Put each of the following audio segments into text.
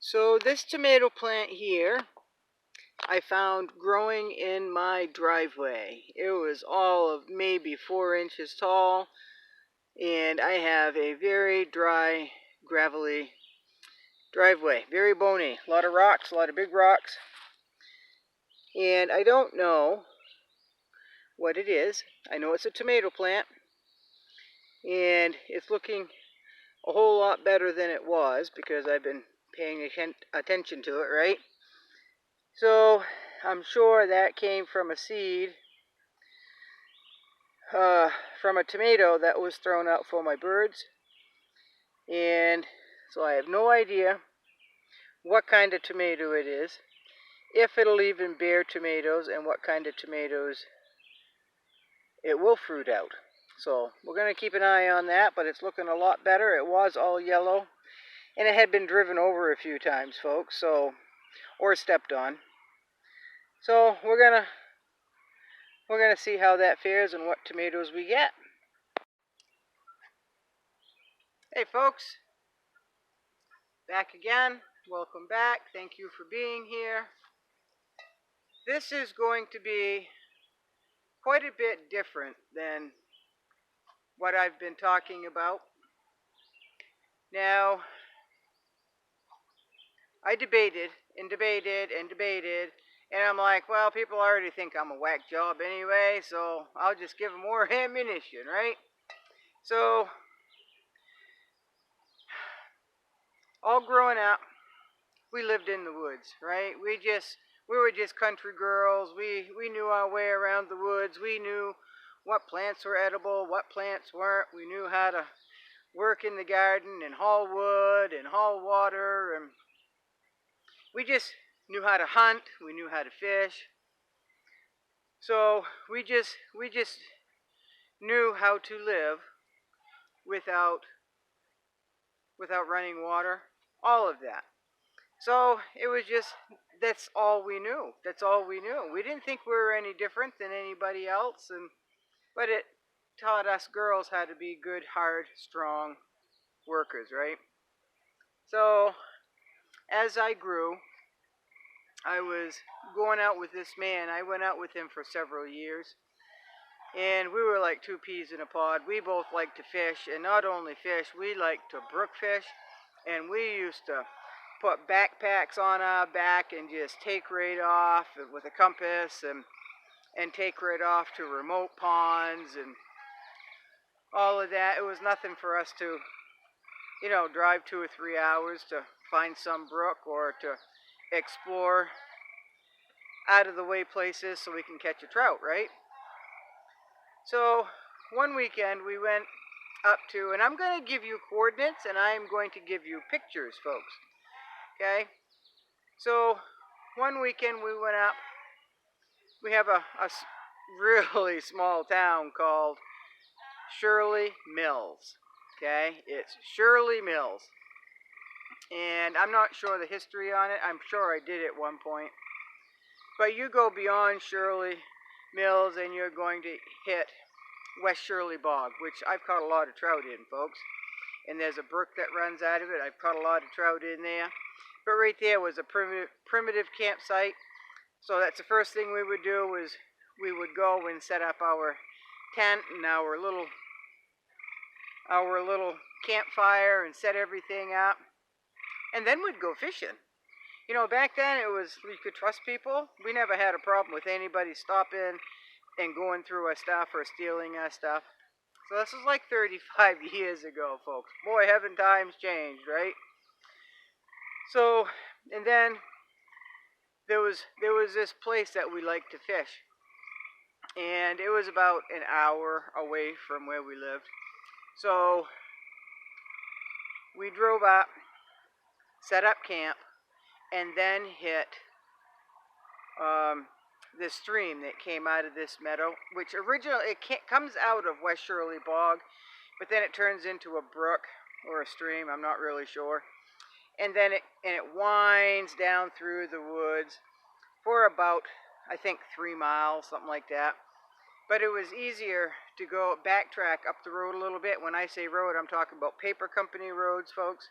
So this tomato plant here, I found growing in my driveway. It was all of maybe 4 inches tall, and I have a very dry, gravelly driveway. Very bony. A lot of rocks, a lot of big rocks. And I don't know what it is. I know it's a tomato plant, and it's looking a whole lot better than it was because I've been paying attention to it, right? So I'm sure that came from a seed from a tomato that was thrown out for my birds. And so I have no idea what kind of tomato it is, if it'll even bear tomatoes, and what kind of tomatoes it will fruit out. So we're going to keep an eye on that, but it's looking a lot better. It was all yellow, and it had been driven over a few times, folks, or stepped on. So we're gonna see how that fares and what tomatoes we get. Hey folks, back again. Welcome back. Thank you for being here. This is going to be quite a bit different than what I've been talking about. Now, I debated and debated and debated, and I'm like, well, people already think I'm a whack job anyway, so I'll just give them more ammunition, right? So, all growing up, we lived in the woods, right? We were just country girls. We knew our way around the woods. We knew what plants were edible, what plants weren't. We knew how to work in the garden and haul wood and haul water, and we just knew how to hunt. We knew how to fish. So we just knew how to live without running water, all of that. So it was just, that's all we knew. That's all we knew. We didn't think we were any different than anybody else, but it taught us girls how to be good, hard, strong workers, right? So as I grew, I was going out with this man. I went out with him for several years, and we were like two peas in a pod. We both liked to fish, and not only fish, we liked to brook fish, and we used to put backpacks on our back and just take right off with a compass and take right off to remote ponds and all of that. It was nothing for us to, drive 2 or 3 hours to find some brook or to explore out of the way places so we can catch a trout, right? So one weekend we went up to, and I'm going to give you coordinates and I'm going to give you pictures, folks. Okay? So one weekend we went up. We have a really small town called Shirley Mills. Okay? It's Shirley Mills. And I'm not sure the history on it. I'm sure I did at one point. But you go beyond Shirley Mills and you're going to hit West Shirley Bog, which I've caught a lot of trout in, folks. And there's a brook that runs out of it. I've caught a lot of trout in there. But right there was a primitive campsite. So that's the first thing we would do, was we would go and set up our tent and our little campfire and set everything up. And then we'd go fishing. Back then it was, we could trust people. We never had a problem with anybody stopping and going through our stuff or stealing our stuff. So this was like 35 years ago, folks. Boy, haven't times changed, right? So, and then there was this place that we liked to fish. And it was about an hour away from where we lived. So we drove up, set up camp, and then hit this stream that came out of this meadow, which originally comes out of West Shirley Bog, but then it turns into a brook or a stream. I'm not really sure. And then it winds down through the woods for about, I think, 3 miles, something like that. But it was easier to go backtrack up the road a little bit. When I say road, I'm talking about paper company roads, folks.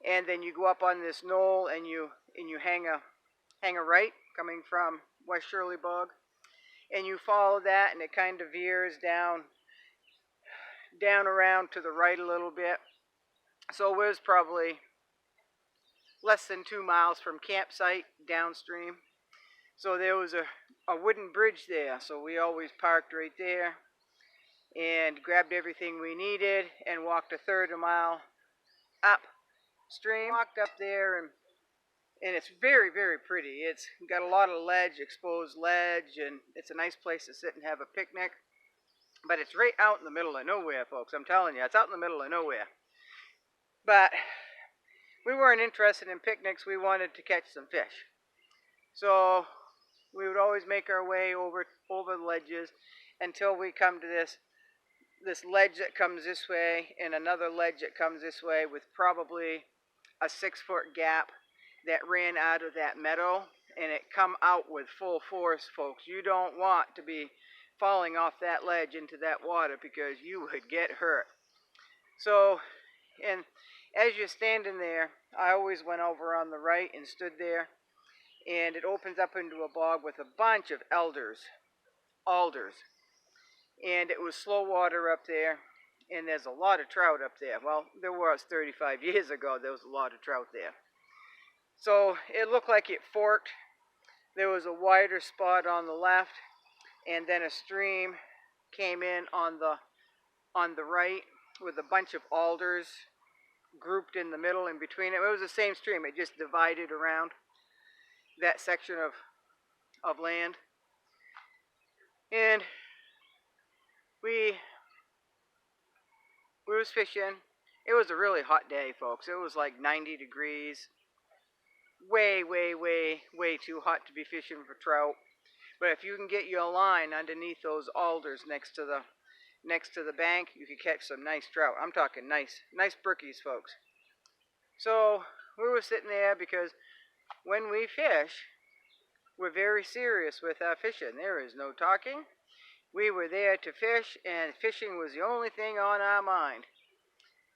and then you go up on this knoll and you hang a right coming from West Shirley Bog, and you follow that, and it kind of veers down around to the right a little bit. So it was probably less than 2 miles from campsite downstream. So there was a wooden bridge there, so we always parked right there and grabbed everything we needed and walked a third of a mile upstream. Walked up there, and it's very, very pretty. It's got a lot of ledge, exposed ledge, and it's a nice place to sit and have a picnic. But it's right out in the middle of nowhere, folks. I'm telling you, it's out in the middle of nowhere. But we weren't interested in picnics. We wanted to catch some fish. So we would always make our way over the ledges until we come to this ledge that comes this way and another ledge that comes this way with probably a 6-foot gap that ran out of that meadow, and it come out with full force, folks. You don't want to be falling off that ledge into that water because you would get hurt. So, and as you're standing there, I always went over on the right and stood there, and it opens up into a bog with a bunch of alders, and it was slow water up there, and there's a lot of trout up there. Well, there was 35 years ago, there was a lot of trout there. So it looked like it forked. There was a wider spot on the left, and then a stream came in on the right with a bunch of alders grouped in the middle in between it. It was the same stream. It just divided around that section of land. And we was fishing. It was a really hot day, folks. It was like 90 degrees. Way, way, way, way too hot to be fishing for trout. But if you can get your line underneath those alders next to the bank, you can catch some nice trout. I'm talking nice brookies, folks. So we were sitting there because when we fish, we're very serious with our fishing. There is no talking. We were there to fish, and fishing was the only thing on our mind.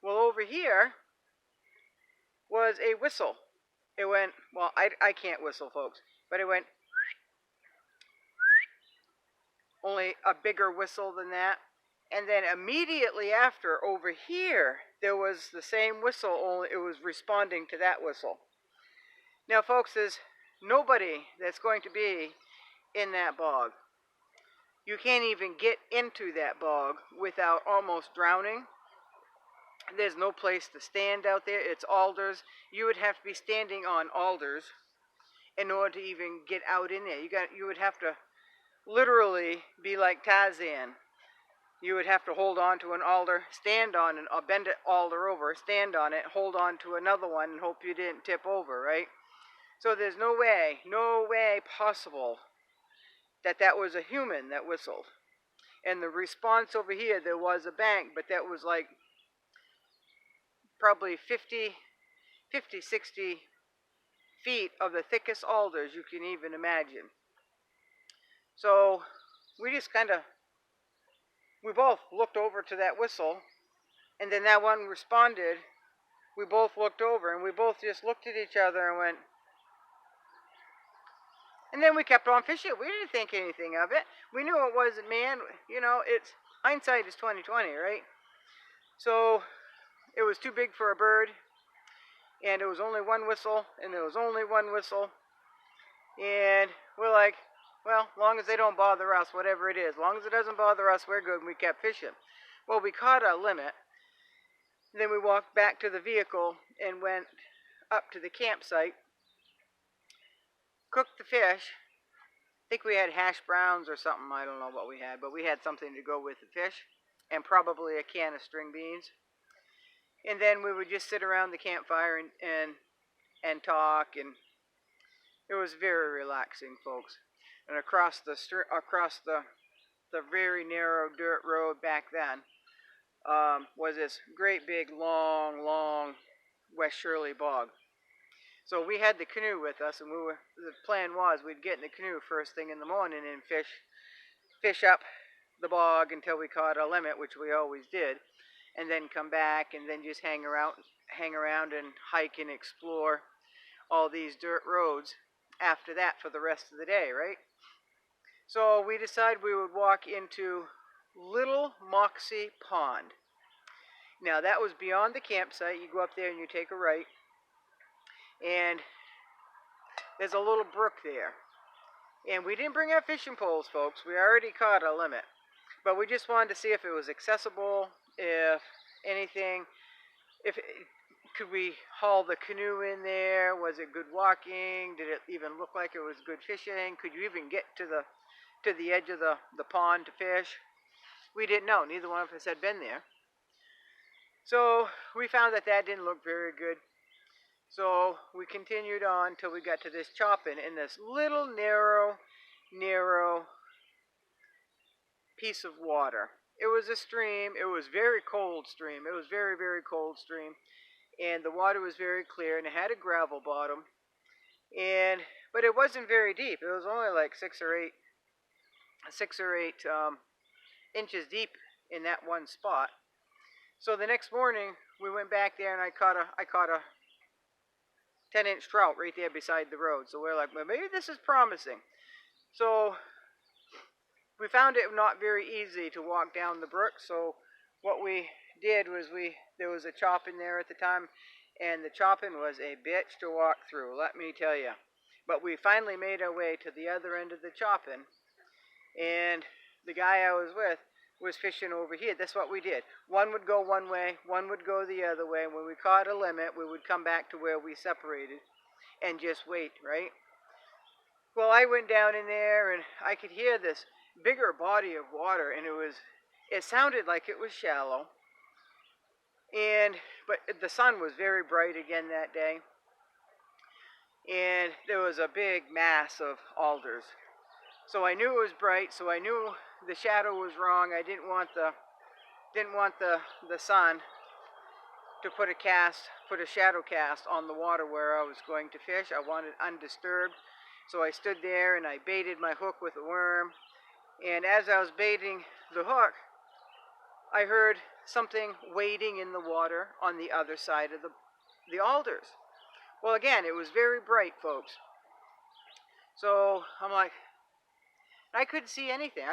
Well, over here was a whistle. It went, well, I can't whistle, folks, but it went only a bigger whistle than that. And then immediately after, over here, there was the same whistle, only it was responding to that whistle. Now, folks, there's nobody that's going to be in that bog. You can't even get into that bog without almost drowning. There's no place to stand out there. It's alders. You would have to be standing on alders in order to even get out in there. You would have to literally be like Tarzan. You would have to hold on to an alder, stand on it, or bend it alder over, stand on it, hold on to another one, and hope you didn't tip over, right? So there's no way possible that was a human that whistled. And the response over here, there was a bank, but that was like probably 50, 60 feet of the thickest alders you can even imagine. So we just we both looked over to that whistle, and then that one responded. We both looked over, and we both just looked at each other and went, and then we kept on fishing. We didn't think anything of it. We knew it wasn't man. You know, it's hindsight is 20/20, right? So it was too big for a bird, and it was only one whistle, and there was only one whistle. And we're like, well, long as they don't bother us, whatever it is, long as it doesn't bother us, we're good. And we kept fishing. Well, we caught our limit. Then we walked back to the vehicle and went up to the campsite, cooked the fish. I think we had hash browns or something. I don't know what we had, but we had something to go with the fish, and probably a can of string beans. And then we would just sit around the campfire and talk, and it was very relaxing, folks. And across the very narrow dirt road back then was this great big long West Shirley bog. So we had the canoe with us, and the plan was we'd get in the canoe first thing in the morning and fish up the bog until we caught our limit, which we always did, and then come back and then just hang around hang around and hike and explore all these dirt roads after that for the rest of the day, right? So we decided we would walk into Little Moxie Pond. Now that was beyond the campsite. You go up there and you take a right, and there's a little brook there. And we didn't bring our fishing poles, folks. We already caught a limit. But we just wanted to see if it was accessible, if anything, if could we haul the canoe in there? Was it good walking? Did it even look like it was good fishing? Could you even get to the edge of the pond to fish? We didn't know. Neither one of us had been there. So we found that didn't look very good. So we continued on till we got to this chopping in this little narrow piece of water. It was a stream. It was very cold stream. It was very, very cold stream. And the water was very clear and it had a gravel bottom. But it wasn't very deep. It was only like 6 or 8 inches deep in that one spot. So the next morning we went back there and I caught a 10-inch trout right there beside the road. So we're like, well, maybe this is promising. So we found it not very easy to walk down the brook. So what we did was there was a chopping there at the time, and the chopping was a bitch to walk through, let me tell you. But we finally made our way to the other end of the chopping, and the guy I was with was fishing over here. That's what we did. One would go one way, one would go the other way. When we caught a limit, we would come back to where we separated and just wait, right? Well, I went down in there and I could hear this bigger body of water, and it sounded like it was shallow. But the sun was very bright again that day, and there was a big mass of alders. So I knew it was bright, so I knew the shadow was wrong. I didn't want the sun to put a shadow cast on the water where I was going to fish. I wanted undisturbed. So I stood there and I baited my hook with a worm. And as I was baiting the hook, I heard something wading in the water on the other side of the alders. Well, again, it was very bright, folks. So I'm like, I couldn't see anything.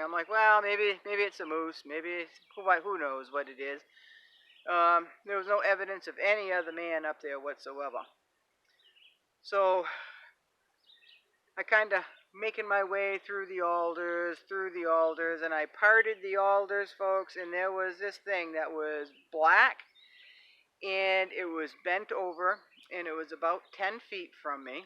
I'm like, well, maybe it's a moose. Maybe who knows what it is. There was no evidence of any other man up there whatsoever. So I kind of making my way through the alders, and I parted the alders, folks, and there was this thing that was black, and it was bent over, and it was about 10 feet from me.